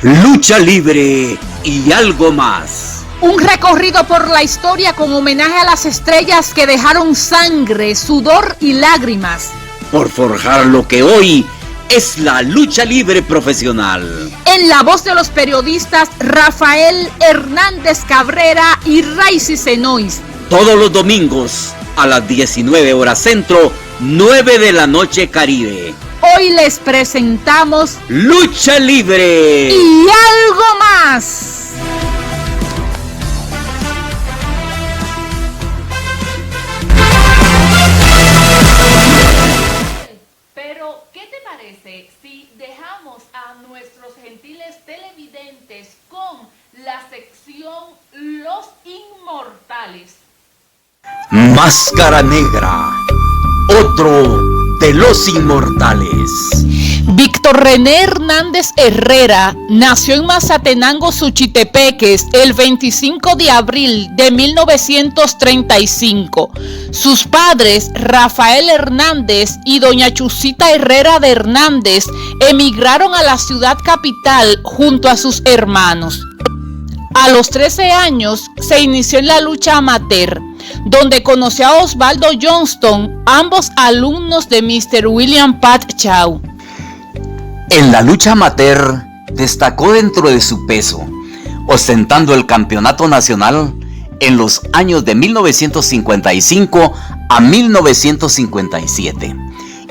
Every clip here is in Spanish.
lucha libre y algo más. Un recorrido por la historia con homenaje a las estrellas que dejaron sangre, sudor y lágrimas por forjar lo que hoy es la lucha libre profesional. En la voz de los periodistas Rafael Hernández Cabrera y Raicy Senois. Todos los domingos a las 19 horas centro, 9 de la noche Caribe. Hoy les presentamos Lucha Libre y algo más. Pero, ¿qué te parece si dejamos a nuestros gentiles televidentes con la sección Los Inmortales? Máscara Negra, otro de los inmortales. Víctor René Hernández Herrera nació en Mazatenango, Suchitepeques, el 25 de abril de 1935. Sus padres, Rafael Hernández y doña Chusita Herrera de Hernández, emigraron a la ciudad capital junto a sus hermanos. A los 13 años se inició en la lucha amateur, donde conoció a Osvaldo Johnston, ambos alumnos de Mr. William Pat Chow. En la lucha amateur destacó dentro de su peso, ostentando el campeonato nacional en los años de 1955 a 1957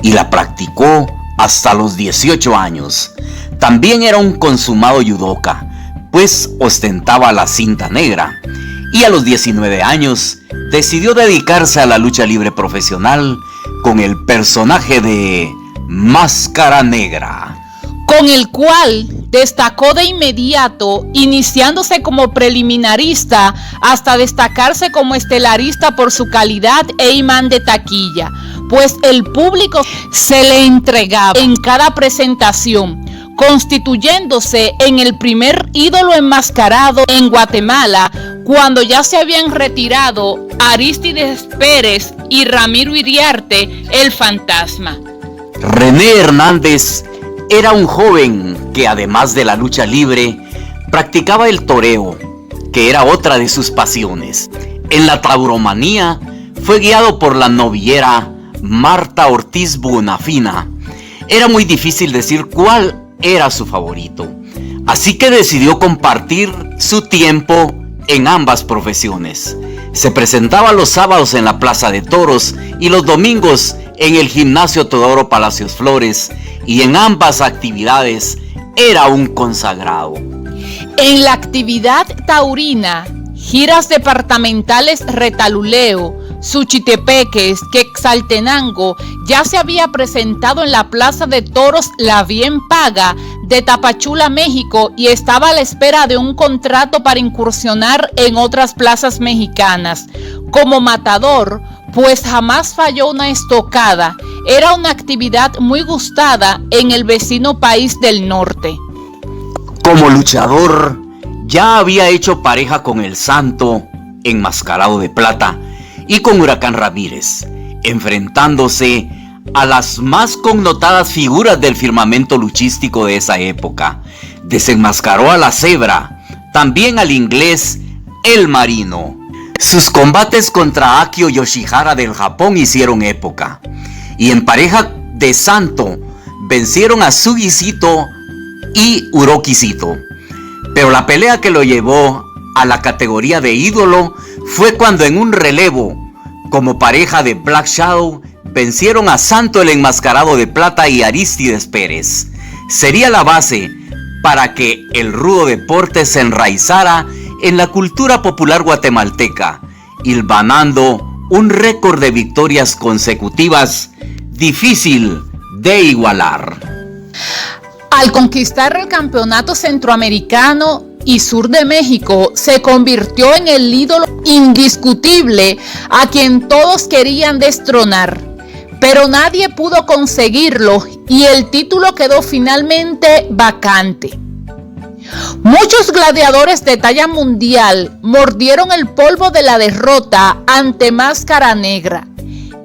y la practicó hasta los 18 años. También era un consumado judoka, pues ostentaba la cinta negra, y a los 19 años decidió dedicarse a la lucha libre profesional con el personaje de Máscara Negra, con el cual destacó de inmediato, iniciándose como preliminarista hasta destacarse como estelarista por su calidad e imán de taquilla, pues el público se le entregaba en cada presentación, constituyéndose en el primer ídolo enmascarado en Guatemala, cuando ya se habían retirado Aristides Pérez y Ramiro Iriarte, el Fantasma. René Hernández era un joven que, además de la lucha libre, practicaba el toreo, que era otra de sus pasiones. En la tauromanía fue guiado por la novillera Marta Ortiz Bonafina. Era muy difícil decir cuál era su favorito, así que decidió compartir su tiempo en ambas profesiones. Se presentaba los sábados en la Plaza de Toros y los domingos en el Gimnasio Teodoro Palacios Flores, y en ambas actividades era un consagrado. En la actividad taurina, giras departamentales Retaluleo, Suchitepeques, Quetzaltenango, ya se había presentado en la Plaza de Toros La Bien Paga de Tapachula, México, y estaba a la espera de un contrato para incursionar en otras plazas mexicanas. Como matador, pues jamás falló una estocada. Era una actividad muy gustada en el vecino país del norte. Como luchador, ya había hecho pareja con el Santo, enmascarado de plata, y con Huracán Ramírez, enfrentándose a las más connotadas figuras del firmamento luchístico de esa época. Desenmascaró a la Cebra, también al inglés El Marino. Sus combates contra Akio Yoshihara del Japón hicieron época, y en pareja de Santo vencieron a Sugisito y Urokisito. Pero la pelea que lo llevó a la categoría de ídolo fue cuando en un relevo, como pareja de Black Shadow, vencieron a Santo el enmascarado de plata y Aristides Pérez. Sería la base para que el rudo deporte se enraizara en la cultura popular guatemalteca, hilvanando un récord de victorias consecutivas difícil de igualar. Al conquistar el campeonato centroamericano y sur de México, se convirtió en el ídolo indiscutible a quien todos querían destronar, pero nadie pudo conseguirlo y el título quedó finalmente vacante. Muchos gladiadores de talla mundial mordieron el polvo de la derrota ante Máscara Negra,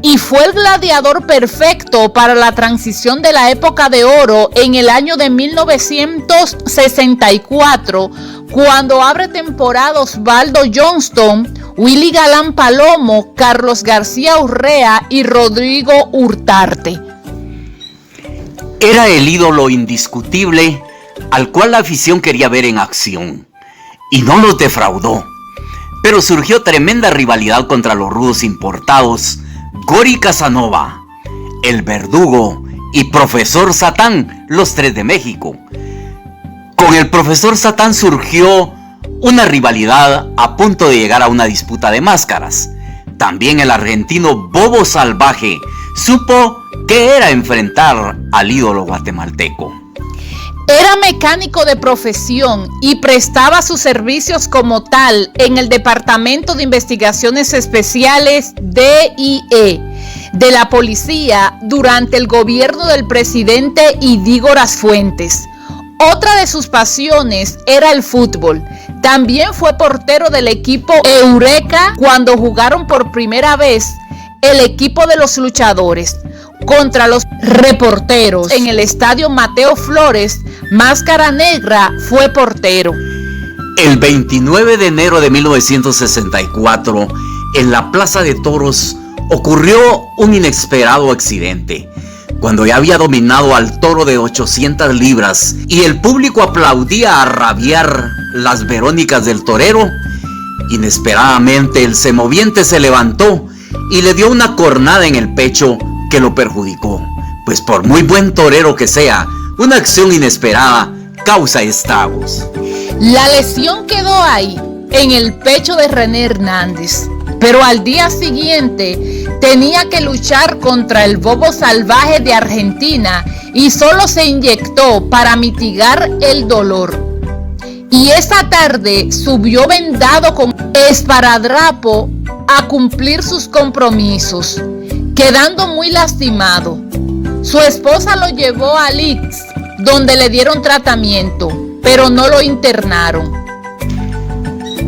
y fue el gladiador perfecto para la transición de la época de oro en el año de 1964, cuando abre temporada Osvaldo Johnston, Willy Galán Palomo, Carlos García Urrea y Rodrigo Hurtarte. Era el ídolo indiscutible al cual la afición quería ver en acción, y no los defraudó. Pero surgió tremenda rivalidad contra los rudos importados Gori Casanova, El Verdugo y Profesor Satán, los tres de México. Con el Profesor Satán surgió una rivalidad a punto de llegar a una disputa de máscaras. También el argentino Bobo Salvaje supo qué era enfrentar al ídolo guatemalteco. Era mecánico de profesión y prestaba sus servicios como tal en el Departamento de Investigaciones Especiales DIE de la policía durante el gobierno del presidente Idígoras Fuentes. Otra de sus pasiones era el fútbol. También fue portero del equipo Eureka cuando jugaron por primera vez el equipo de los luchadores contra los reporteros en el estadio Mateo Flores. Máscara Negra fue portero. El 29 de enero de 1964, en la Plaza de Toros, ocurrió un inesperado accidente. Cuando ya había dominado al toro de 800 libras y el público aplaudía a rabiar las verónicas del torero, inesperadamente el semoviente se levantó y le dio una cornada en el pecho que lo perjudicó, pues por muy buen torero que sea, una acción inesperada causa estragos. La lesión quedó ahí, en el pecho de René Hernández, pero al día siguiente tenía que luchar contra el Bobo Salvaje de Argentina y solo se inyectó para mitigar el dolor. Y esa tarde subió vendado con esparadrapo a cumplir sus compromisos, quedando muy lastimado. Su esposa lo llevó a Lix, donde le dieron tratamiento, pero no lo internaron.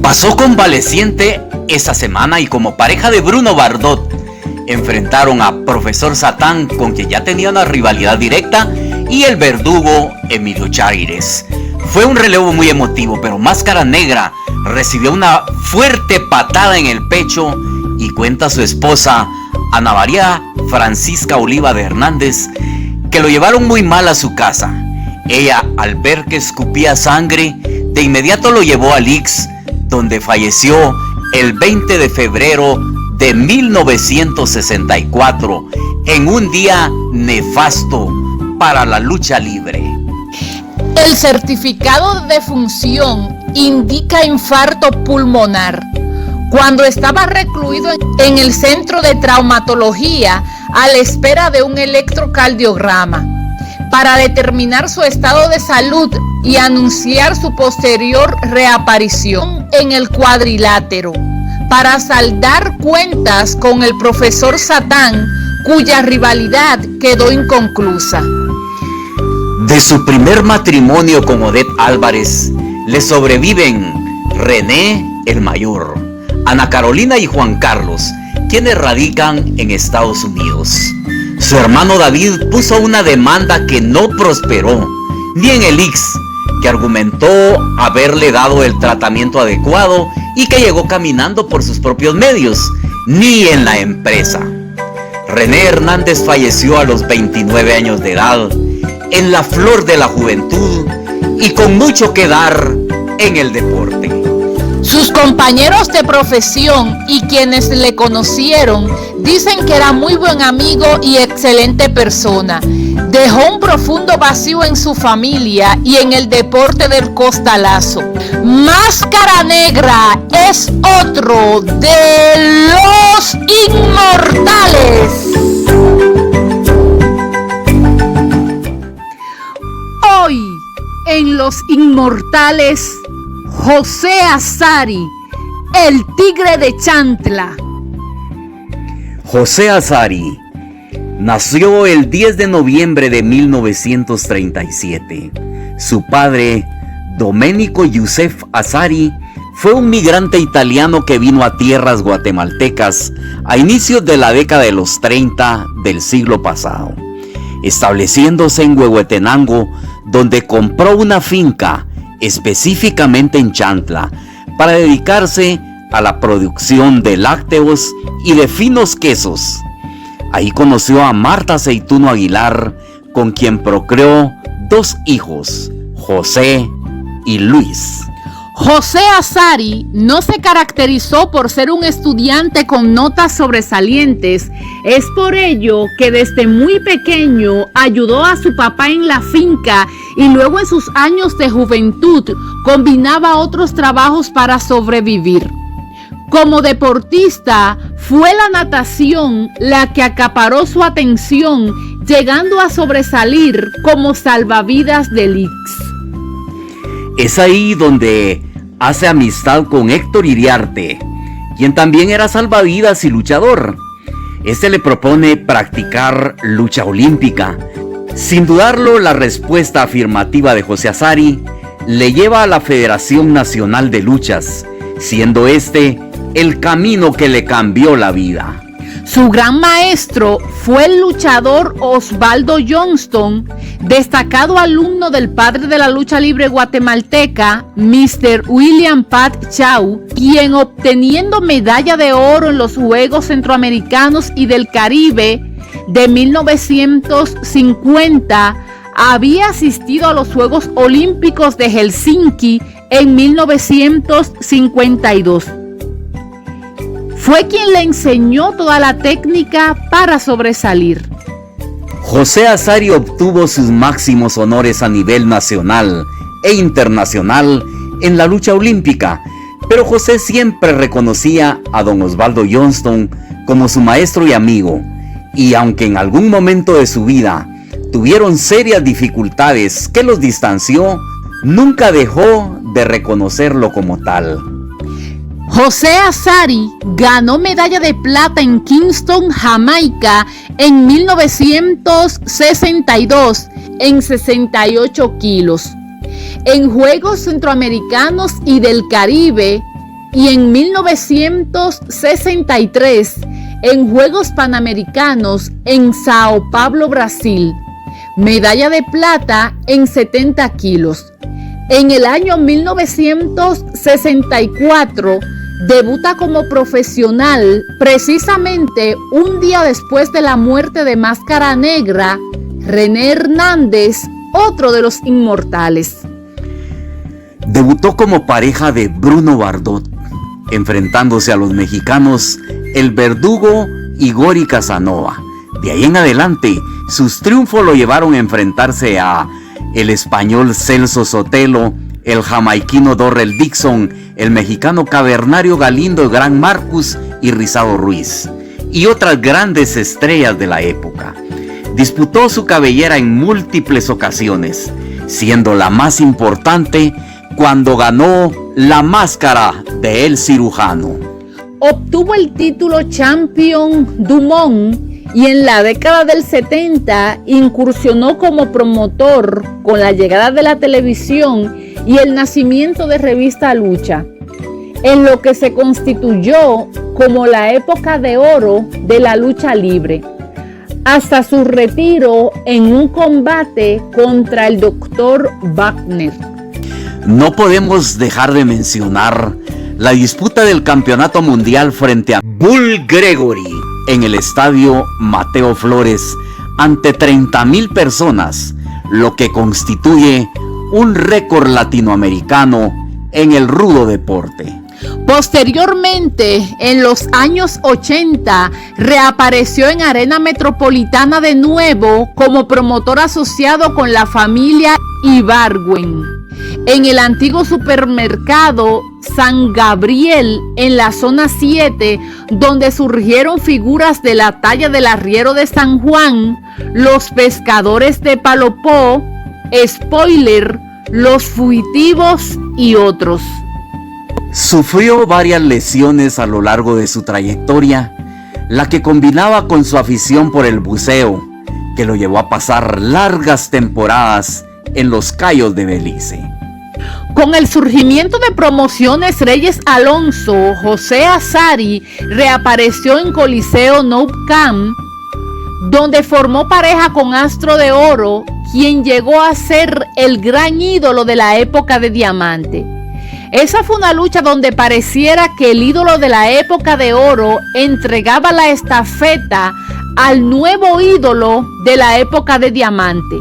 Pasó convaleciente esa semana y como pareja de Bruno Bardot enfrentaron a Profesor Satán, con quien ya tenía una rivalidad directa, y el Verdugo Emilio Chaires. Fue un relevo muy emotivo, pero Máscara Negra recibió una fuerte patada en el pecho y cuenta su esposa Ana María Francisca Oliva de Hernández que lo llevaron muy mal a su casa. Ella, al ver que escupía sangre, de inmediato lo llevó a Lix, donde falleció el 20 de febrero de 1964, en un día nefasto para la lucha libre. El certificado de defunción indica infarto pulmonar. Cuando estaba recluido en el centro de traumatología a la espera de un electrocardiograma para determinar su estado de salud y anunciar su posterior reaparición en el cuadrilátero para saldar cuentas con el Profesor Satán, cuya rivalidad quedó inconclusa. De su primer matrimonio con Odette Álvarez le sobreviven René el Mayor, Ana Carolina y Juan Carlos, quienes radican en Estados Unidos. Su hermano David puso una demanda que no prosperó, ni en el Ix, que argumentó haberle dado el tratamiento adecuado y que llegó caminando por sus propios medios, ni en la empresa. René Hernández falleció a los 29 años de edad, en la flor de la juventud y con mucho que dar en el deporte. Sus compañeros de profesión y quienes le conocieron dicen que era muy buen amigo y excelente persona. Dejó un profundo vacío en su familia y en el deporte del costalazo. Máscara Negra es otro de los inmortales. Hoy, en Los Inmortales, José Azari, el tigre de Chantla. José Azari nació el 10 de noviembre de 1937. Su padre, Domenico Yusef Azari, fue un migrante italiano que vino a tierras guatemaltecas a inicios de la década de los 30 del siglo pasado, estableciéndose en Huehuetenango, donde compró una finca, específicamente en Chantla, para dedicarse a la producción de lácteos y de finos quesos. Ahí conoció a Marta Aceituno Aguilar, con quien procreó 2 hijos, José y Luis. José Azari no se caracterizó por ser un estudiante con notas sobresalientes. Es por ello que desde muy pequeño ayudó a su papá en la finca y luego en sus años de juventud combinaba otros trabajos para sobrevivir. Como deportista, fue la natación la que acaparó su atención, llegando a sobresalir como salvavidas del IX. Es ahí donde hace amistad con Héctor Iriarte, quien también era salvavidas y luchador. Este le propone practicar lucha olímpica. Sin dudarlo, la respuesta afirmativa de José Azari le lleva a la Federación Nacional de Luchas, siendo este el camino que le cambió la vida. Su gran maestro fue el luchador Osvaldo Johnston, destacado alumno del padre de la lucha libre guatemalteca, Mr. William Pat Chau, quien obteniendo medalla de oro en los Juegos Centroamericanos y del Caribe de 1950, había asistido a los Juegos Olímpicos de Helsinki en 1952. Fue quien le enseñó toda la técnica para sobresalir. José Azari obtuvo sus máximos honores a nivel nacional e internacional en la lucha olímpica, pero José siempre reconocía a don Osvaldo Johnston como su maestro y amigo, y aunque en algún momento de su vida tuvieron serias dificultades que los distanció, nunca dejó de reconocerlo como tal. José Azari ganó medalla de plata en Kingston, Jamaica, en 1962 en 68 kilos, en Juegos Centroamericanos y del Caribe, y en 1963 en Juegos Panamericanos en Sao Paulo, Brasil, medalla de plata en 70 kilos. En el año 1964 debuta como profesional, precisamente un día después de la muerte de Máscara Negra, René Hernández, otro de los inmortales. Debutó como pareja de Bruno Bardot, enfrentándose a los mexicanos El Verdugo y Gori Casanova. De ahí en adelante, sus triunfos lo llevaron a enfrentarse a el español Celso Sotelo, el jamaiquino Dorrell Dixon, el mexicano Cavernario Galindo, Gran Marcus y Rizado Ruiz, y otras grandes estrellas de la época. Disputó su cabellera en múltiples ocasiones, siendo la más importante cuando ganó la máscara de El Cirujano. Obtuvo el título Champion du Monde y en la década del 70 incursionó como promotor con la llegada de la televisión y el nacimiento de Revista Lucha, en lo que se constituyó como la época de oro de la lucha libre, hasta su retiro en un combate contra el Dr. Wagner. No podemos dejar de mencionar la disputa del campeonato mundial frente a Bull Gregory en el estadio Mateo Flores ante 30,000 personas, lo que constituye un récord latinoamericano en el rudo deporte. Posteriormente, en los años 80, reapareció en Arena Metropolitana de nuevo como promotor asociado con la familia Ibargüen, en el antiguo supermercado San Gabriel en la zona 7, donde surgieron figuras de la talla del arriero de San Juan, los pescadores de Palopó, Spoiler, los fugitivos y otros. Sufrió varias lesiones a lo largo de su trayectoria, la que combinaba con su afición por el buceo, que lo llevó a pasar largas temporadas en los Cayos de Belice. Con el surgimiento de Promociones Reyes Alonso, José Azari reapareció en Coliseo Nou Camp, donde formó pareja con Astro de Oro, quien llegó a ser el gran ídolo de la época de Diamante. Esa fue una lucha donde pareciera que el ídolo de la época de oro entregaba la estafeta al nuevo ídolo de la época de Diamante.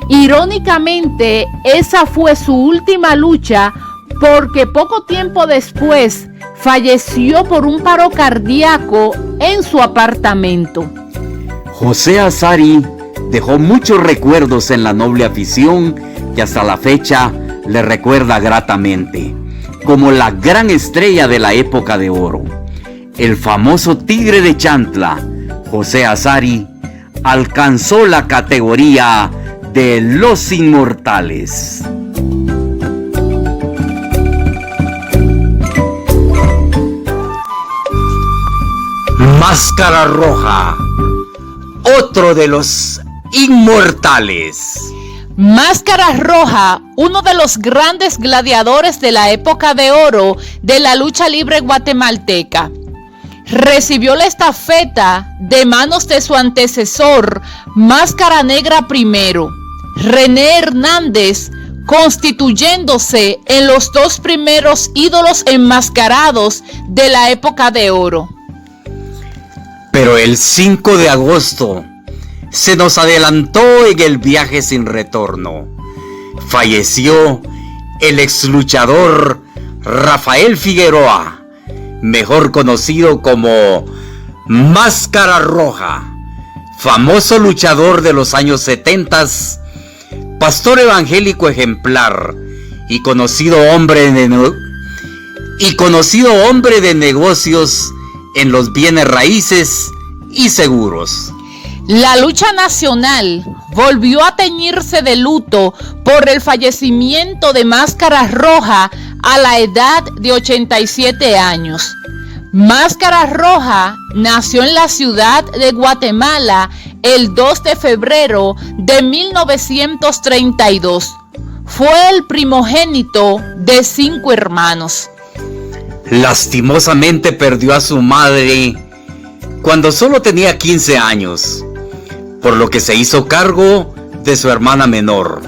Irónicamente, esa fue su última lucha porque poco tiempo después falleció por un paro cardíaco en su apartamento. José Azari dejó muchos recuerdos en la noble afición y hasta la fecha le recuerda gratamente como la gran estrella de la época de oro. El famoso Tigre de Chantla, José Azari, alcanzó la categoría de los inmortales. Máscara Roja, otro de los inmortales. Máscara Roja, uno de los grandes gladiadores de la época de oro de la lucha libre guatemalteca. Recibió la estafeta de manos de su antecesor, Máscara Negra I, René Hernández, constituyéndose en los dos primeros ídolos enmascarados de la época de oro. Pero el 5 de agosto se nos adelantó en el viaje sin retorno. Falleció el ex luchador Rafael Figueroa, mejor conocido como Máscara Roja, famoso luchador de los años 70, pastor evangélico ejemplar y conocido hombre de negocios en los bienes raíces y seguros. La lucha nacional volvió a teñirse de luto por el fallecimiento de Máscara Roja a la edad de 87 años. Máscara Roja nació en la ciudad de Guatemala el 2 de febrero de 1932. Fue el primogénito de 5 hermanos. Lastimosamente perdió a su madre cuando solo tenía 15 años, por lo que se hizo cargo de su hermana menor.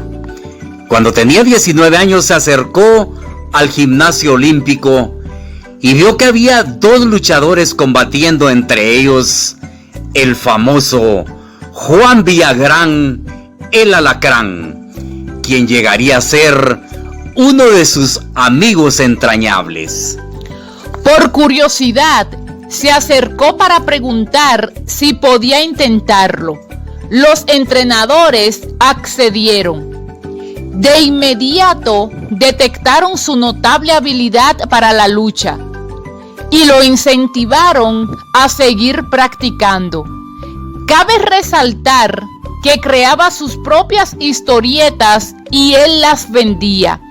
Cuando tenía 19 años se acercó al gimnasio olímpico y vio que había 2 luchadores combatiendo, entre ellos el famoso Juan Villagrán, el Alacrán, quien llegaría a ser uno de sus amigos entrañables. Por curiosidad, se acercó para preguntar si podía intentarlo. Los entrenadores accedieron. De inmediato detectaron su notable habilidad para la lucha y lo incentivaron a seguir practicando. Cabe resaltar que creaba sus propias historietas y él las vendía.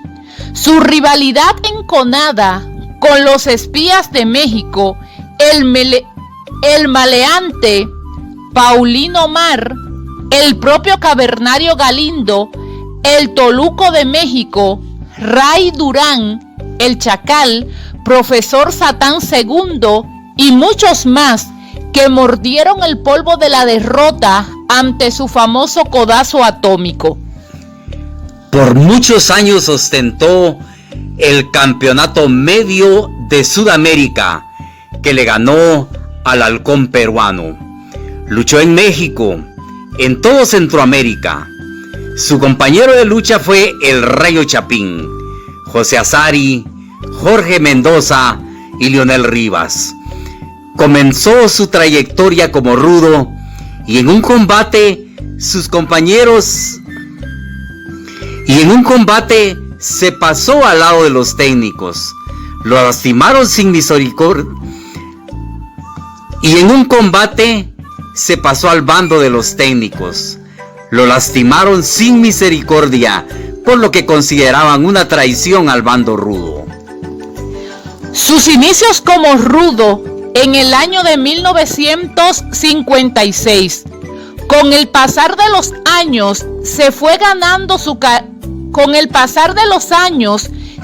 Su rivalidad enconada con los espías de México, el maleante Paulino Mar, el propio Cavernario Galindo, el Toluco de México, Ray Durán, el Chacal, Profesor Satán II y muchos más que mordieron el polvo de la derrota ante su famoso codazo atómico. Por muchos años ostentó el campeonato medio de Sudamérica, que le ganó al halcón peruano. Luchó en México, en todo Centroamérica. Su compañero de lucha fue el Rayo Chapín, José Azari, Jorge Mendoza y Leonel Rivas. Comenzó su trayectoria como rudo y en un combate se pasó al lado de los técnicos. Lo lastimaron sin misericordia. Y en un combate se pasó al bando de los técnicos. Lo lastimaron sin misericordia, por lo que consideraban una traición al bando rudo. Sus inicios como rudo en el año de 1956. Con el pasar de los años se fue ganando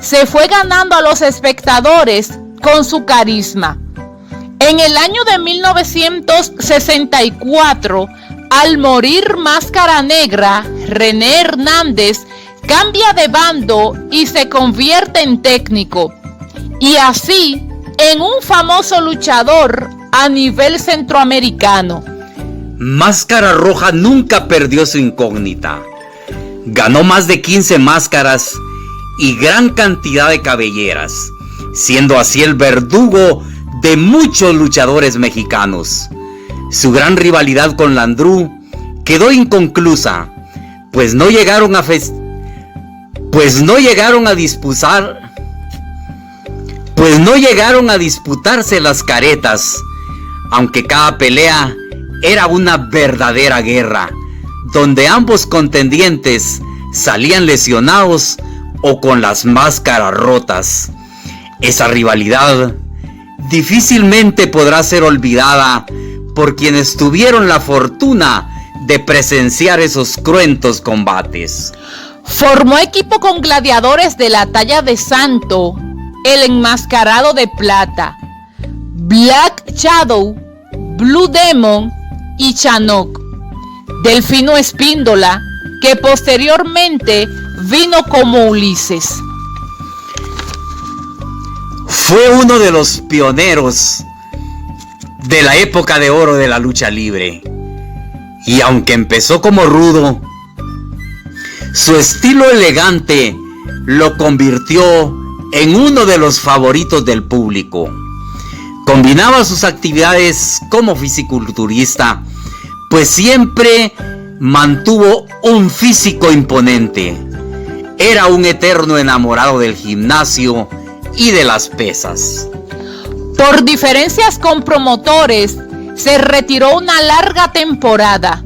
se fue ganando a los espectadores con su carisma. En el año de 1964, al morir Máscara Negra, René Hernández cambia de bando y se convierte en técnico, y así en un famoso luchador a nivel centroamericano. Máscara Roja nunca perdió su incógnita. Ganó más de 15 máscaras y gran cantidad de cabelleras, siendo así el verdugo de muchos luchadores mexicanos. Su gran rivalidad con Landru quedó inconclusa, pues no llegaron a disputarse las caretas, aunque cada pelea era una verdadera guerra, donde ambos contendientes salían lesionados o con las máscaras rotas. Esa rivalidad difícilmente podrá ser olvidada por quienes tuvieron la fortuna de presenciar esos cruentos combates. Formó equipo con gladiadores de la talla de Santo, el Enmascarado de Plata, Black Shadow, Blue Demon y Chanok, Delfino Espíndola, que posteriormente vino como Ulises. Fue uno de los pioneros de la época de oro de la lucha libre, y aunque empezó como rudo, su estilo elegante lo convirtió en uno de los favoritos del público. Combinaba sus actividades como fisiculturista, pues siempre mantuvo un físico imponente. Era un eterno enamorado del gimnasio y de las pesas. Por diferencias con promotores, se retiró una larga temporada,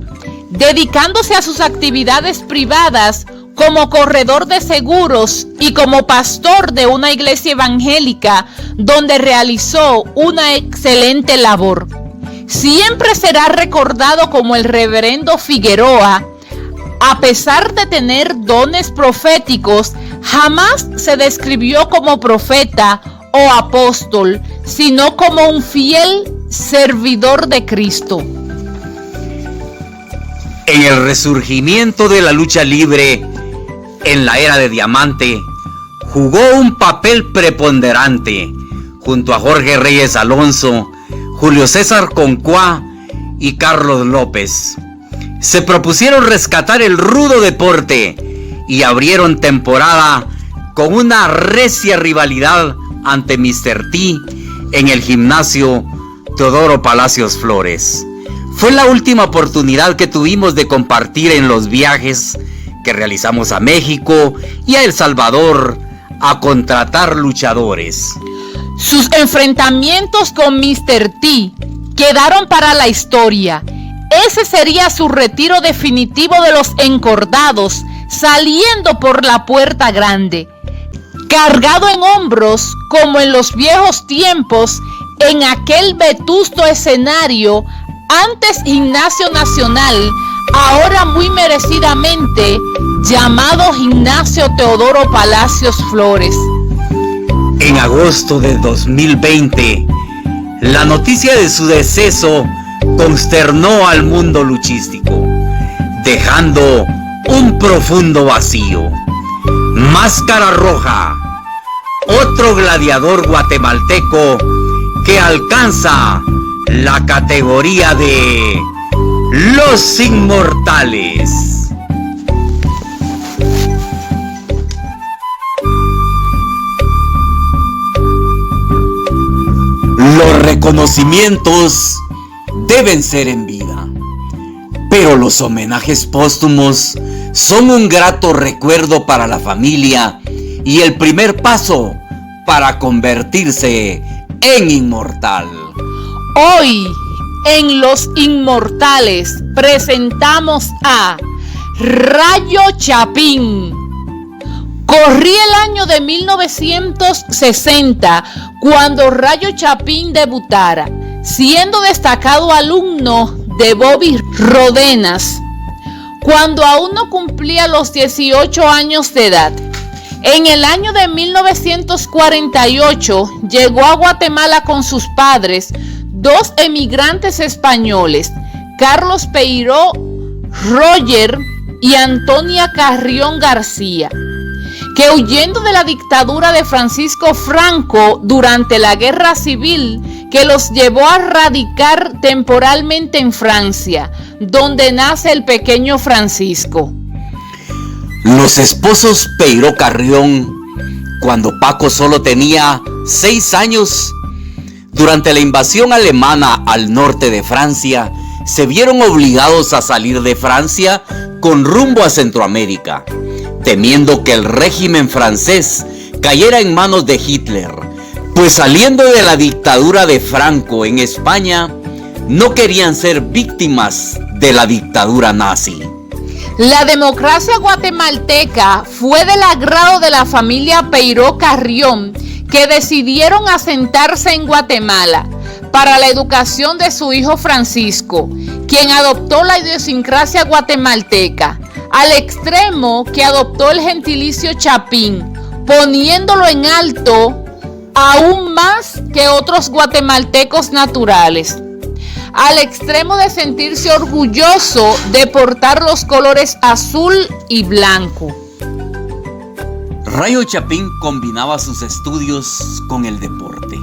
dedicándose a sus actividades privadas como corredor de seguros y como pastor de una iglesia evangélica, donde realizó una excelente labor. Siempre será recordado como el reverendo Figueroa. A pesar de tener dones proféticos, jamás se describió como profeta o apóstol, sino como un fiel servidor de Cristo. En el resurgimiento de la lucha libre en la era de Diamante, jugó un papel preponderante junto a Jorge Reyes Alonso, Julio César Concuá y Carlos López. Se propusieron rescatar el rudo deporte y abrieron temporada con una recia rivalidad ante Mr. T en el gimnasio Teodoro Palacios Flores. Fue la última oportunidad que tuvimos de compartir en los viajes que realizamos a México y a El Salvador a contratar luchadores. Sus enfrentamientos con Mr. T quedaron para la historia. Ese sería su retiro definitivo de los encordados, saliendo por la puerta grande, cargado en hombros como en los viejos tiempos, en aquel vetusto escenario, antes Gimnasio Nacional, ahora muy merecidamente llamado Gimnasio Teodoro Palacios Flores. En agosto de 2020, la noticia de su deceso consternó al mundo luchístico, dejando un profundo vacío. Máscara Roja, otro gladiador guatemalteco que alcanza la categoría de Los Inmortales. Los reconocimientos deben ser en vida, pero los homenajes póstumos son un grato recuerdo para la familia y el primer paso para convertirse en inmortal. Hoy, en Los Inmortales, presentamos a Rayo Chapín. Corría el año de 1960 cuando Rayo Chapín debutara, siendo destacado alumno de Bobby Rodenas, cuando aún no cumplía los 18 años de edad. En el año de 1948 llegó a Guatemala con sus padres, dos emigrantes españoles, Carlos Peiró Roger y Antonia Carrión García, que huyendo de la dictadura de Francisco Franco durante la Guerra Civil, que los llevó a radicar temporalmente en Francia, donde nace el pequeño Francisco. Los esposos Peiró Carrión, cuando Paco solo tenía 6 años, durante la invasión alemana al norte de Francia, se vieron obligados a salir de Francia con rumbo a Centroamérica, temiendo que el régimen francés cayera en manos de Hitler, pues saliendo de la dictadura de Franco en España, no querían ser víctimas de la dictadura nazi. La democracia guatemalteca fue del agrado de la familia Peiró Carrión, que decidieron asentarse en Guatemala para la educación de su hijo Francisco, quien adoptó la idiosincrasia guatemalteca, al extremo que adoptó el gentilicio Chapín, poniéndolo en alto aún más que otros guatemaltecos naturales, al extremo de sentirse orgulloso de portar los colores azul y blanco. Rayo Chapín combinaba sus estudios con el deporte.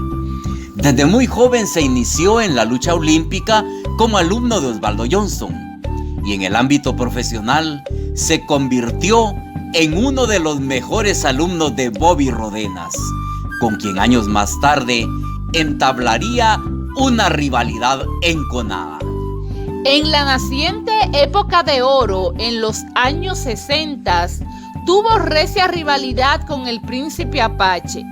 Desde muy joven se inició en la lucha olímpica como alumno de Osvaldo Johnson, y en el ámbito profesional se convirtió en uno de los mejores alumnos de Bobby Rodenas, con quien años más tarde entablaría una rivalidad enconada. En la naciente época de oro, en los años 60, tuvo recia rivalidad con el Príncipe Apache,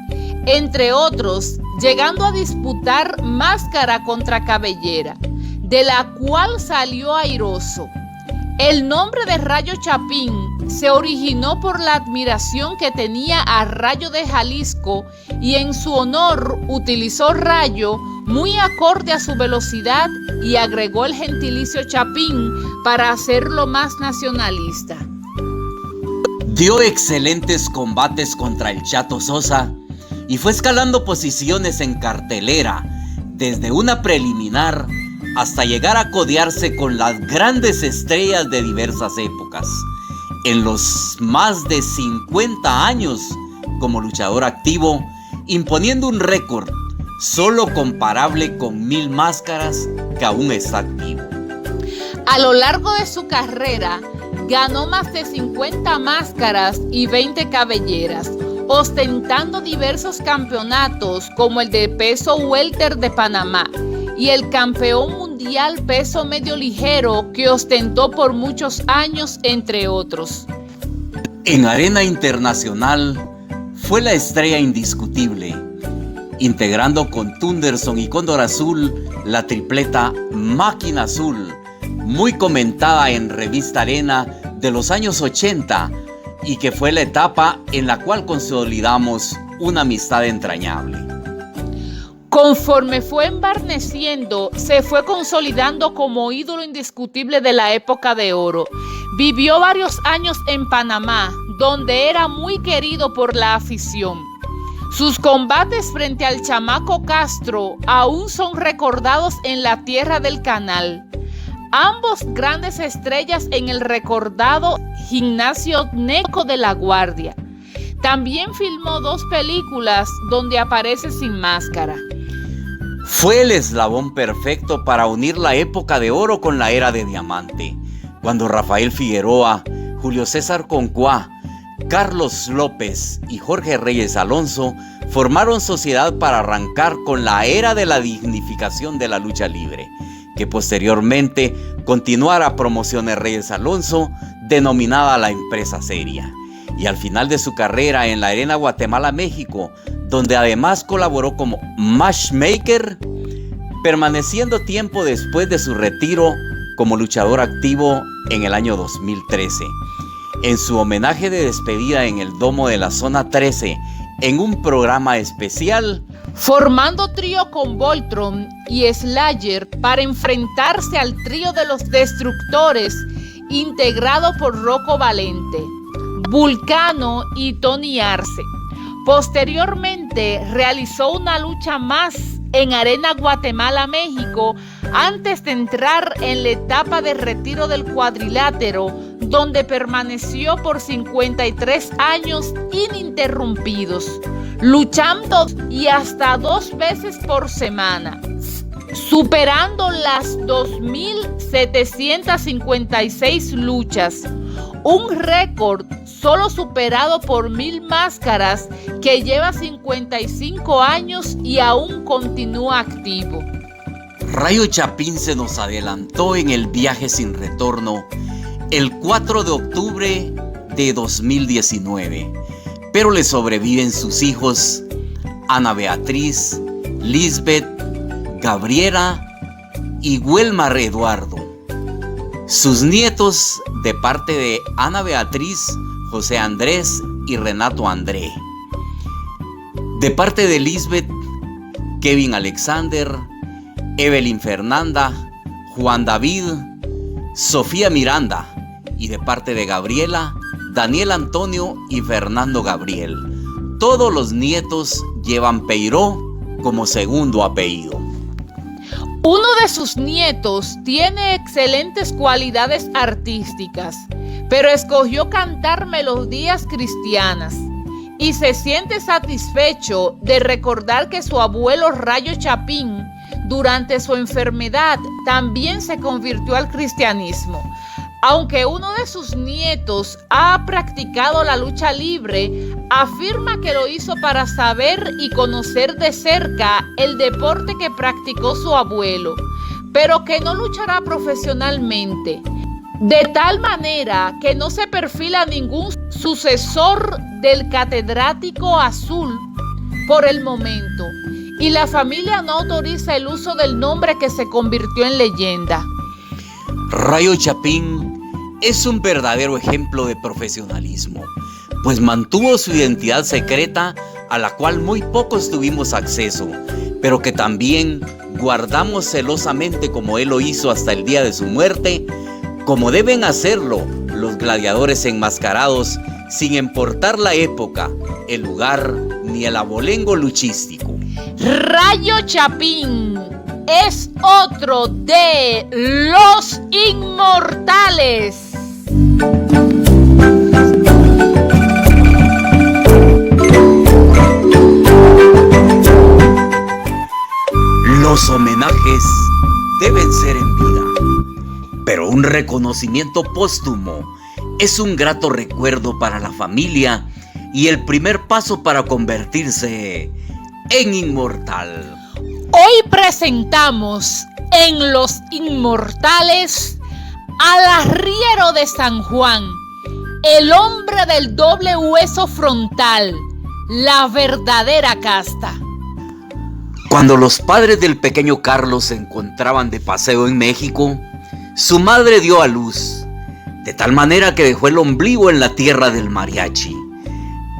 entre otros, llegando a disputar máscara contra cabellera, de la cual salió airoso. El nombre de Rayo Chapín se originó por la admiración que tenía a Rayo de Jalisco, y en su honor utilizó Rayo muy acorde a su velocidad y agregó el gentilicio Chapín para hacerlo más nacionalista. Dio excelentes combates contra el Chato Sosa y fue escalando posiciones en cartelera desde una preliminar hasta llegar a codearse con las grandes estrellas de diversas épocas. En los más de 50 años como luchador activo, imponiendo un récord solo comparable con 1000 máscaras, que aún está activo. A lo largo de su carrera, ganó más de 50 máscaras y 20 cabelleras, ostentando diversos campeonatos como el de peso welter de Panamá y el campeón mundial peso medio ligero, que ostentó por muchos años, entre otros. En arena internacional fue la estrella indiscutible, integrando con Thunderson y Cóndor Azul la tripleta Máquina Azul, muy comentada en Revista Arena de los años 80, y que fue la etapa en la cual consolidamos una amistad entrañable. Conforme fue embarneciendo, se fue consolidando como ídolo indiscutible de la época de oro. Vivió varios años en Panamá, donde era muy querido por la afición. Sus combates frente al Chamaco Castro aún son recordados en la tierra del Canal. Ambos grandes estrellas en el recordado Gimnasio Neco de La Guardia. También filmó 2 películas donde aparece sin máscara. Fue el eslabón perfecto para unir la época de oro con la era de diamante, cuando Rafael Figueroa, Julio César Concuá, Carlos López y Jorge Reyes Alonso formaron sociedad para arrancar con la era de la dignificación de la lucha libre, que posteriormente continuara Promociones Reyes Alonso, denominada la empresa seria, y al final de su carrera en la Arena Guatemala, México, donde además colaboró como matchmaker, permaneciendo tiempo después de su retiro como luchador activo en el año 2013. En su homenaje de despedida en el Domo de la Zona 13, en un programa especial, formando trío con Voltron y Slayer para enfrentarse al trío de los Destructores, integrado por Rocco Valente. Vulcano y Tony Arce. Posteriormente realizó una lucha más en Arena Guatemala, México, antes de entrar en la etapa de retiro del cuadrilátero, donde permaneció por 53 años ininterrumpidos, luchando y hasta 2 veces por semana, superando las 2.756 luchas, un récord solo superado por Mil Máscaras, que lleva 55 años y aún continúa activo. Rayo Chapín se nos adelantó en el viaje sin retorno el 4 de octubre de 2019, pero le sobreviven sus hijos Ana Beatriz, Lisbeth, Gabriela y Wilmar Eduardo. Sus nietos, de parte de Ana Beatriz, José Andrés y Renato André. De parte de Lisbeth, Kevin Alexander, Evelyn Fernanda, Juan David, Sofía Miranda. Y de parte de Gabriela, Daniel Antonio y Fernando Gabriel. Todos los nietos llevan Peiró como segundo apellido. Uno de sus nietos tiene excelentes cualidades artísticas, pero escogió cantar melodías cristianas y se siente satisfecho de recordar que su abuelo Rayo Chapín, durante su enfermedad, también se convirtió al cristianismo. Aunque uno de sus nietos ha practicado la lucha libre, afirma que lo hizo para saber y conocer de cerca el deporte que practicó su abuelo, pero que no luchará profesionalmente, de tal manera que no se perfila ningún sucesor del catedrático azul por el momento, y la familia no autoriza el uso del nombre que se convirtió en leyenda. Rayo Chapín es un verdadero ejemplo de profesionalismo, pues mantuvo su identidad secreta a la cual muy pocos tuvimos acceso, pero que también guardamos celosamente como él lo hizo hasta el día de su muerte, como deben hacerlo los gladiadores enmascarados, sin importar la época, el lugar ni el abolengo luchístico. Rayo Chapín es otro de los inmortales. Los homenajes deben ser en vida, pero un reconocimiento póstumo es un grato recuerdo para la familia y el primer paso para convertirse en inmortal. Hoy presentamos en Los Inmortales al arriero de San Juan, el hombre del doble hueso frontal, la verdadera casta. Cuando los padres del pequeño Carlos se encontraban de paseo en México, su madre dio a luz, de tal manera que dejó el ombligo en la tierra del mariachi.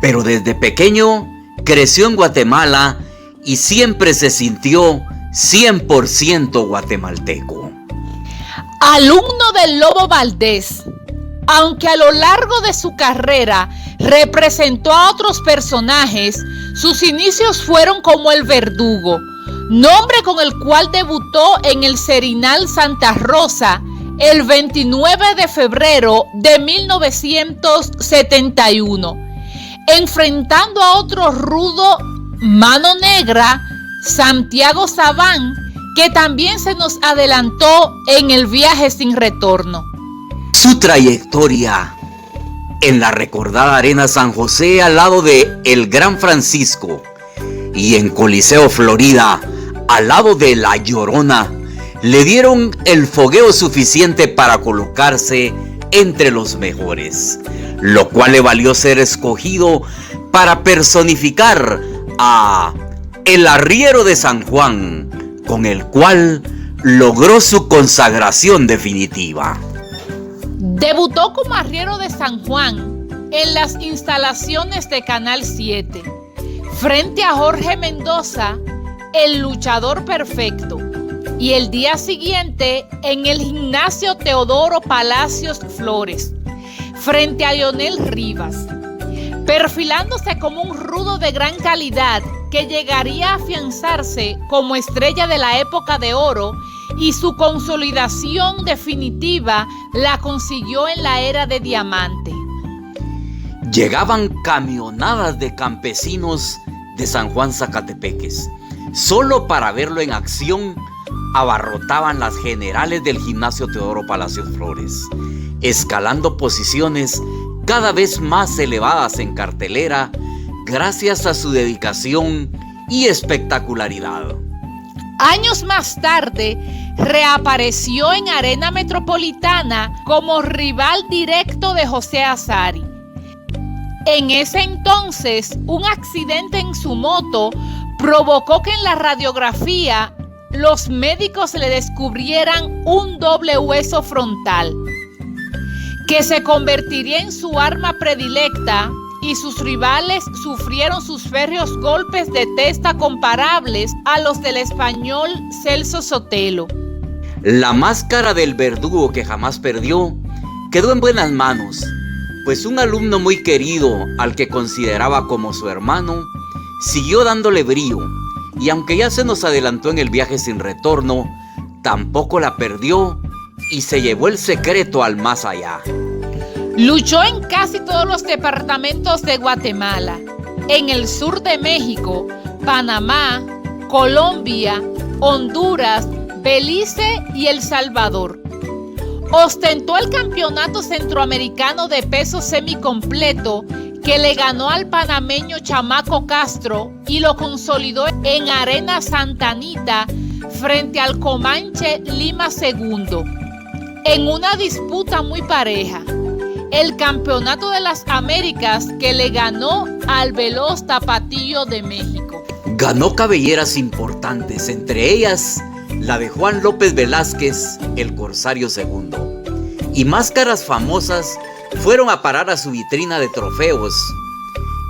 Pero desde pequeño creció en Guatemala y siempre se sintió 100% guatemalteco. Alumno del Lobo Valdés, aunque a lo largo de su carrera representó a otros personajes, sus inicios fueron como el Verdugo, nombre con el cual debutó en el Serinal Santa Rosa el 29 de febrero de 1971, enfrentando a otro rudo, Mano Negra, Santiago Sabán, que también se nos adelantó en el viaje sin retorno. Su trayectoria en la recordada Arena San José al lado de El Gran Francisco y en Coliseo Florida al lado de La Llorona le dieron el fogueo suficiente para colocarse entre los mejores, lo cual le valió ser escogido para personificar a el arriero de San Juan, con el cual logró su consagración definitiva. Debutó como arriero de San Juan en las instalaciones de Canal 7, frente a Jorge Mendoza, el luchador perfecto, y el día siguiente en el gimnasio Teodoro Palacios Flores, frente a Leonel Rivas, perfilándose como un rudo de gran calidad que llegaría a afianzarse como estrella de la época de oro, y su consolidación definitiva la consiguió en la era de diamante. Llegaban camionadas de campesinos de San Juan Zacatepeques. Solo para verlo en acción abarrotaban las generales del Gimnasio Teodoro Palacios Flores, escalando posiciones cada vez más elevadas en cartelera gracias a su dedicación y espectacularidad. Años más tarde, reapareció en Arena Metropolitana como rival directo de José Azari. En ese entonces, un accidente en su moto provocó que en la radiografía los médicos le descubrieran un doble hueso frontal, que se convertiría en su arma predilecta, y sus rivales sufrieron sus férreos golpes de testa comparables a los del español Celso Sotelo. La máscara del verdugo que jamás perdió quedó en buenas manos, pues un alumno muy querido al que consideraba como su hermano siguió dándole brío, y aunque ya se nos adelantó en el viaje sin retorno, tampoco la perdió y se llevó el secreto al más allá. Luchó en casi todos los departamentos de Guatemala, en el sur de México, Panamá, Colombia, Honduras, Belice y El Salvador. Ostentó el campeonato centroamericano de peso semicompleto, que le ganó al panameño Chamaco Castro, y lo consolidó en Arena Santa Anita frente al Comanche Lima II, en una disputa muy pareja. El Campeonato de las Américas, que le ganó al veloz Tapatío de México. Ganó cabelleras importantes, entre ellas la de Juan López Velázquez, el Corsario II. Y máscaras famosas fueron a parar a su vitrina de trofeos.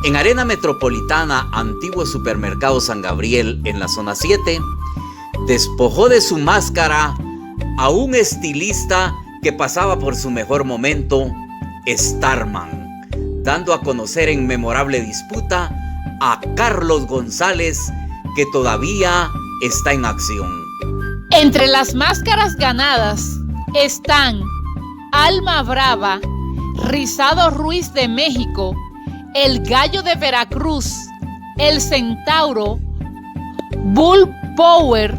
En Arena Metropolitana, antiguo supermercado San Gabriel en la zona 7, despojó de su máscara a un estilista que pasaba por su mejor momento, Starman, dando a conocer en memorable disputa a Carlos González, que todavía está en acción. Entre las máscaras ganadas están Alma Brava, Rizado Ruiz de México, El Gallo de Veracruz, El Centauro, Bull Power,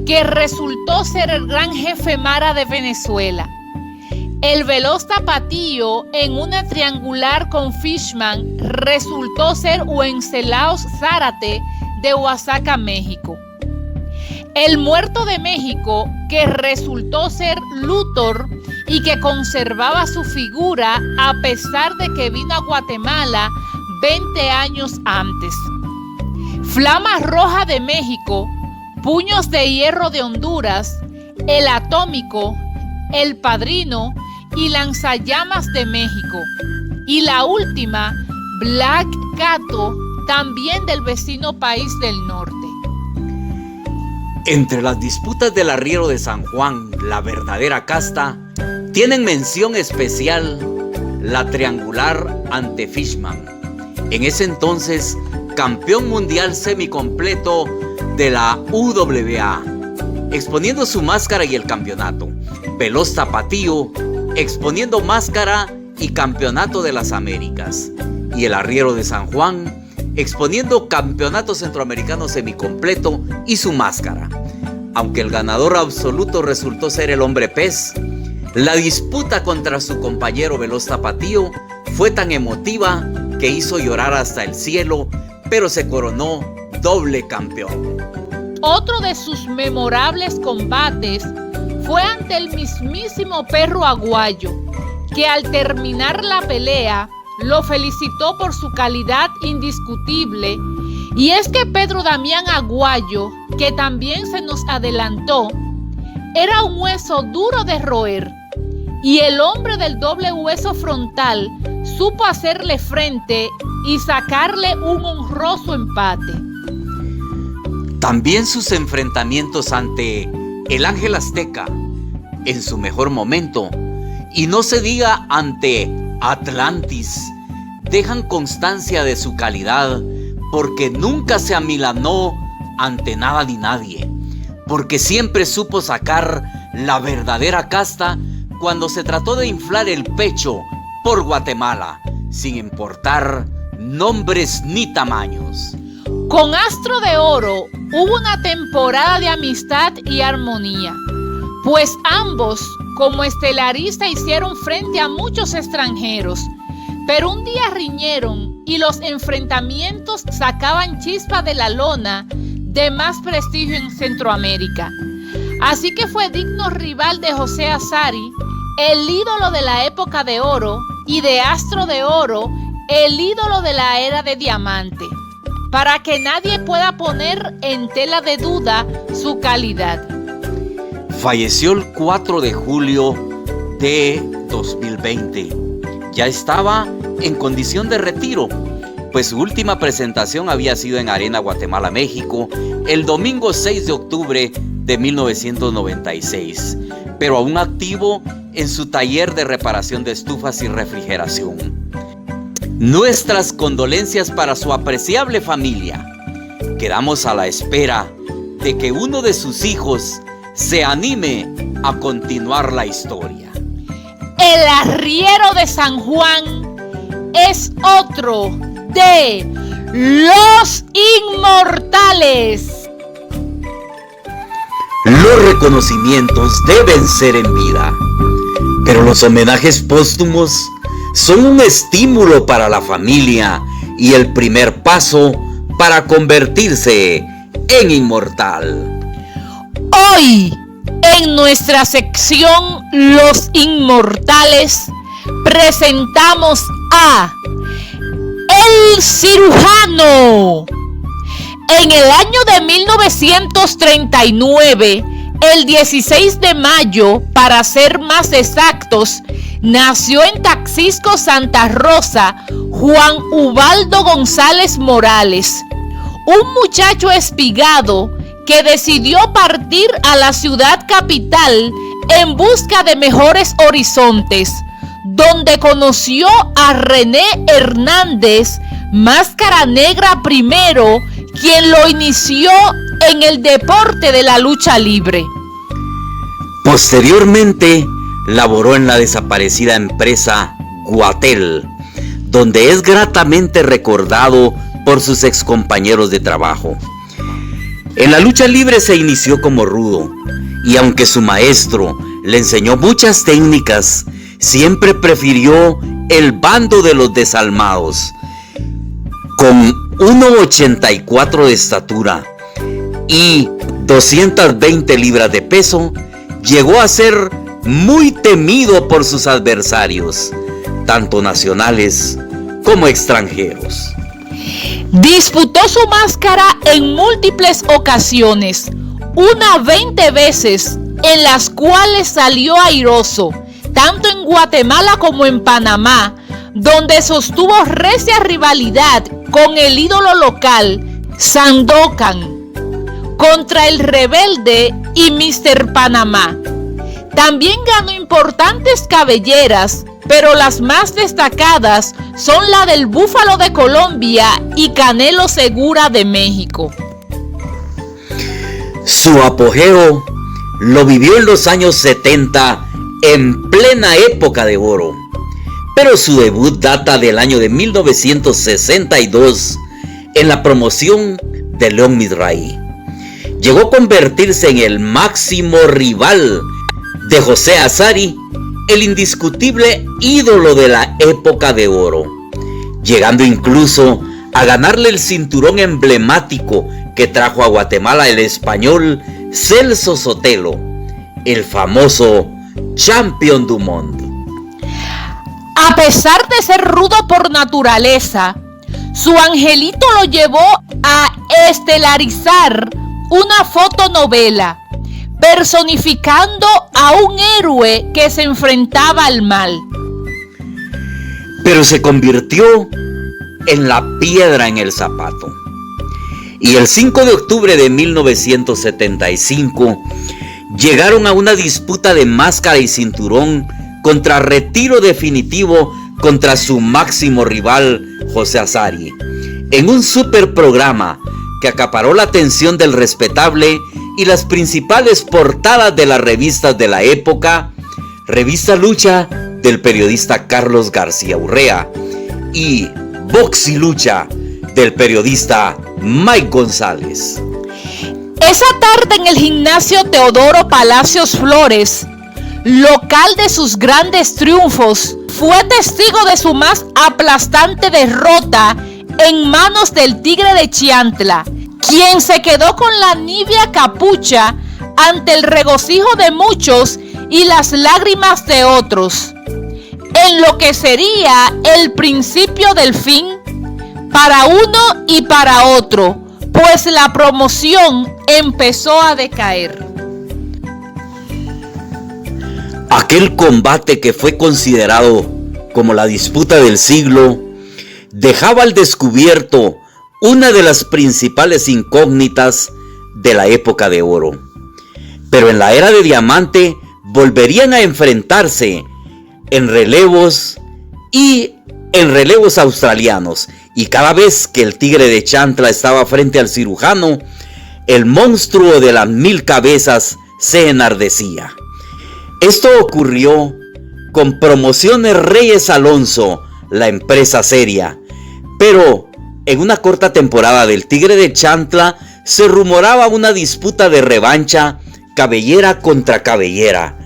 que resultó ser el gran jefe Mara de Venezuela, el veloz Tapatío en una triangular con Fishman resultó ser Wenceslaus Zárate de Oaxaca, México. El Muerto de México, que resultó ser Luthor y que conservaba su figura a pesar de que vino a Guatemala 20 años antes. Flama Roja de México, Puños de Hierro de Honduras, El Atómico, El Padrino y Lanzallamas de México. Y la última, Black Cato, también del vecino país del norte. Entre las disputas del arriero de San Juan, la verdadera casta, tienen mención especial la triangular ante Fishman, en ese entonces campeón mundial semicompleto de la UWA, exponiendo su máscara y el campeonato. Veloz Tapatío, exponiendo máscara y campeonato de las Américas. Y el arriero de San Juan, exponiendo campeonato centroamericano semicompleto y su máscara. Aunque el ganador absoluto resultó ser el hombre pez, la disputa contra su compañero Veloz Tapatío fue tan emotiva que hizo llorar hasta el cielo, pero se coronó doble campeón. Otro de sus memorables combates fue ante el mismísimo Perro Aguayo, que al terminar la pelea lo felicitó por su calidad indiscutible. Y es que Pedro Damián Aguayo, que también se nos adelantó, era un hueso duro de roer, y el hombre del doble hueso frontal supo hacerle frente y sacarle un honroso empate. También sus enfrentamientos ante el Ángel Azteca, en su mejor momento, y no se diga ante Atlantis, dejan constancia de su calidad porque nunca se amilanó ante nada ni nadie, porque siempre supo sacar la verdadera casta cuando se trató de inflar el pecho por Guatemala, sin importar nombres ni tamaños. Con Astro de Oro hubo una temporada de amistad y armonía, pues ambos como estelarista hicieron frente a muchos extranjeros, pero un día riñeron y los enfrentamientos sacaban chispa de la lona de más prestigio en Centroamérica. Así que fue digno rival de José Azari, el ídolo de la época de oro, y de Astro de Oro, el ídolo de la era de diamante, para que nadie pueda poner en tela de duda su calidad. Falleció el 4 de julio de 2020. Ya estaba en condición de retiro, pues su última presentación había sido en Arena Guatemala, México, el domingo 6 de octubre de 1996, pero aún activo en su taller de reparación de estufas y refrigeración. Nuestras condolencias para su apreciable familia. Quedamos a la espera de que uno de sus hijos se anime a continuar la historia. El arriero de San Juan es otro de los inmortales. Los reconocimientos deben ser en vida, pero los homenajes póstumos son un estímulo para la familia y el primer paso para convertirse en inmortal. Hoy, en nuestra sección Los Inmortales, presentamos a El Cirujano. En el año de 1939, el 16 de mayo, para ser más exactos, nació en Taxisco, Santa Rosa, Juan Ubaldo González Morales, un muchacho espigado que decidió partir a la ciudad capital en busca de mejores horizontes, donde conoció a René Hernández, Máscara Negra primero, quien lo inició en el deporte de la lucha libre. Posteriormente, laboró en la desaparecida empresa Guatel, donde es gratamente recordado por sus excompañeros de trabajo. En la lucha libre se inició como rudo, y aunque su maestro le enseñó muchas técnicas, siempre prefirió el bando de los desalmados. Con 1,84 de estatura y 220 libras de peso, llegó a ser muy temido por sus adversarios, tanto nacionales como extranjeros. Disputó su máscara en múltiples ocasiones, unas 20 veces, en las cuales salió airoso, tanto en Guatemala como en Panamá, donde sostuvo recia rivalidad con el ídolo local, Sandokan, contra el Rebelde y Mr. Panamá. También ganó importantes cabelleras, pero las más destacadas son la del Búfalo de Colombia y Canelo Segura de México. Su apogeo lo vivió en los años 70, en plena época de oro, pero su debut data del año de 1962 en la promoción de León Midray. Llegó a convertirse en el máximo rival de José Azari, el indiscutible ídolo de la época de oro, llegando incluso a ganarle el cinturón emblemático que trajo a Guatemala el español Celso Sotelo, el famoso Champion du Monde. A pesar de ser rudo por naturaleza, su angelito lo llevó a estelarizar una fotonovela, personificando a un héroe que se enfrentaba al mal. Pero se convirtió en la piedra en el zapato. Y el 5 de octubre de 1975 llegaron a una disputa de máscara y cinturón contra retiro definitivo contra su máximo rival, José Azari, en un super programa que acaparó la atención del respetable y las principales portadas de las revistas de la época, Revista Lucha del periodista Carlos García Urrea y Box y Lucha del periodista Mike González. Esa tarde en el gimnasio Teodoro Palacios Flores, local de sus grandes triunfos, fue testigo de su más aplastante derrota en manos del Tigre de Chiantla, quien se quedó con la nívea capucha ante el regocijo de muchos y las lágrimas de otros, en lo que sería el principio del fin para uno y para otro, pues la promoción empezó a decaer. Aquel combate que fue considerado como la disputa del siglo dejaba al descubierto una de las principales incógnitas de la época de oro. Pero en la era de diamante volverían a enfrentarse en relevos australianos, y cada vez que el Tigre de Chiantla estaba frente al cirujano, el monstruo de las 1000 cabezas se enardecía. Esto ocurrió con Promociones Reyes Alonso, la empresa seria, pero en una corta temporada del Tigre de Chiantla se rumoraba una disputa de revancha, cabellera contra cabellera.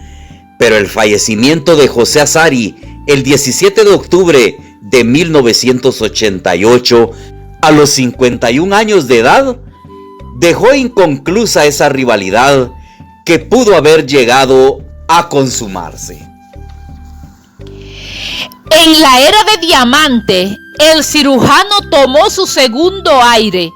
Pero el fallecimiento de José Azari el 17 de octubre de 1988, a los 51 años de edad, dejó inconclusa esa rivalidad que pudo haber llegado a consumarse. En la era de diamante, el cirujano tomó su segundo aire,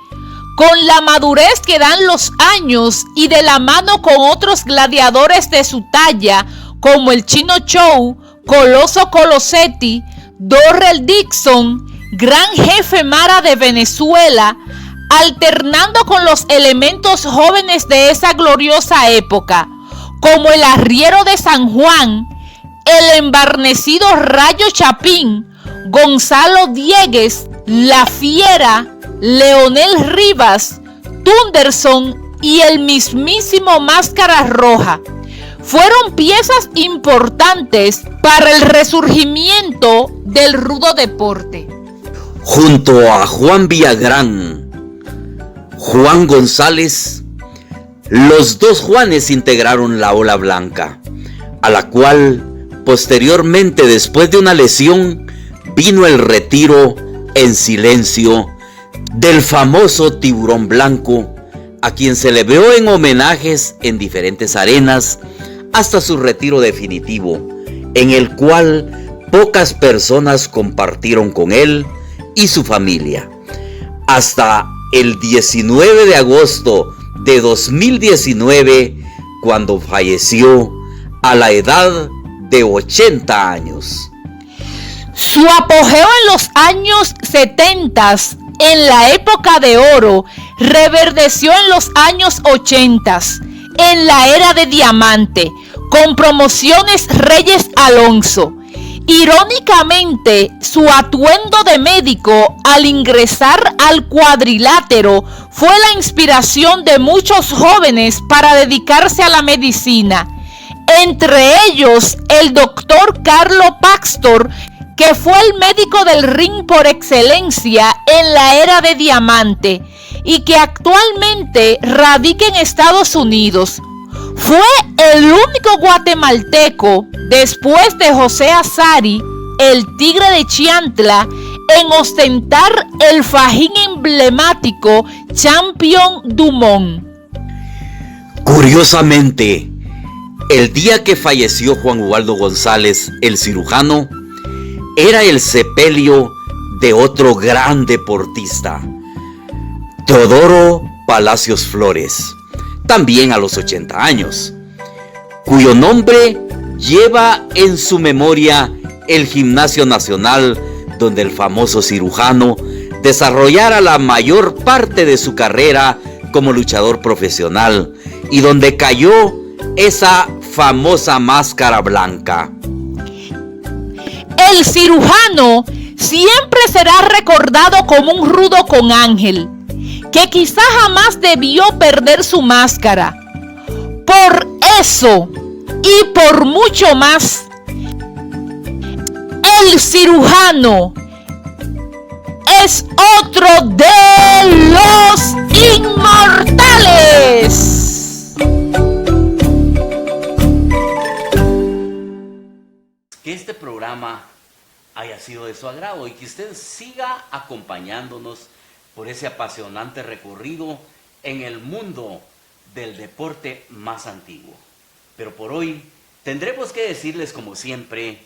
con la madurez que dan los años y de la mano con otros gladiadores de su talla, como el Chino Show, Coloso Colosetti, Dorrell Dixon, Gran Jefe Mara de Venezuela, alternando con los elementos jóvenes de esa gloriosa época, como el Arriero de San Juan, el embarnecido Rayo Chapín, Gonzalo Diegues, La Fiera, Leonel Rivas, Thunderson y el mismísimo Máscara Roja. Fueron piezas importantes para el resurgimiento del rudo deporte. Junto a Juan Villagrán, Juan González, los dos Juanes integraron la Ola Blanca, a la cual posteriormente, después de una lesión, vino el retiro en silencio del famoso Tiburón Blanco, a quien se le vio en homenajes en diferentes arenas hasta su retiro definitivo, en el cual pocas personas compartieron con él y su familia, hasta el 19 de agosto de 2019, cuando falleció a la edad de 80 años. Su apogeo en los años 70, en la época de oro, reverdeció en los años 80, en la era de diamante, con Promociones Reyes Alonso. Irónicamente, su atuendo de médico al ingresar al cuadrilátero fue la inspiración de muchos jóvenes para dedicarse a la medicina. Entre ellos, el doctor Carlo Paxtor, que fue el médico del ring por excelencia en la era de diamante y que actualmente radica en Estados Unidos. Fue el único guatemalteco, después de José Azari, el Tigre de Chiantla, en ostentar el fajín emblemático Champion du Monde. Curiosamente, el día que falleció Juan Ubaldo González, el cirujano, era el sepelio de otro gran deportista, Teodoro Palacios Flores, también a los 80 años, cuyo nombre lleva en su memoria el Gimnasio Nacional, donde el famoso cirujano desarrollara la mayor parte de su carrera como luchador profesional y donde cayó esa famosa máscara blanca. El cirujano siempre será recordado como un rudo con ángel, que quizá jamás debió perder su máscara. Por eso y por mucho más, el cirujano es otro de los inmortales. Que este programa haya sido de su agrado y que usted siga acompañándonos por ese apasionante recorrido en el mundo del deporte más antiguo. Pero por hoy tendremos que decirles, como siempre,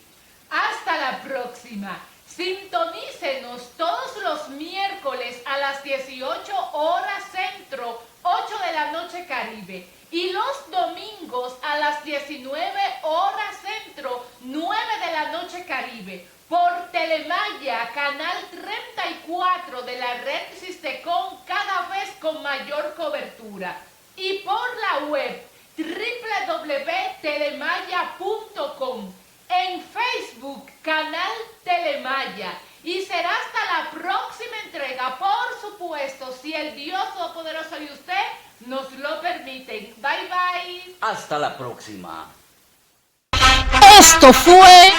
hasta la próxima. Sintonícenos todos los miércoles a las 18 horas centro, 8 de la noche Caribe, y los domingos a las 19 horas centro, 9 de la noche Caribe, por Telemaya, canal 34 de la red Sistecom, cada vez con mayor cobertura, y por la web www.telemaya.com. En Facebook, canal Telemaya. Y será hasta la próxima entrega, por supuesto, si el Dios Todopoderoso y usted nos lo permiten. Bye bye. hasta la próxima. Esto fue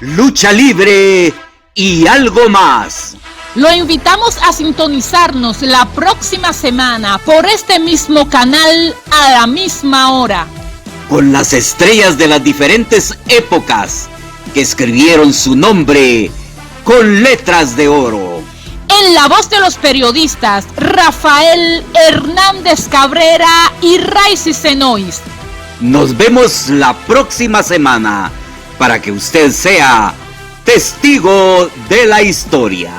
Lucha libre y algo más. Lo invitamos a sintonizarnos la próxima semana por este mismo canal a la misma hora. Con las estrellas de las diferentes épocas que escribieron su nombre con letras de oro. En la voz de los periodistas Rafael Hernández Cabrera y Raicy Senois. Nos vemos la próxima semana para que usted sea testigo de la historia.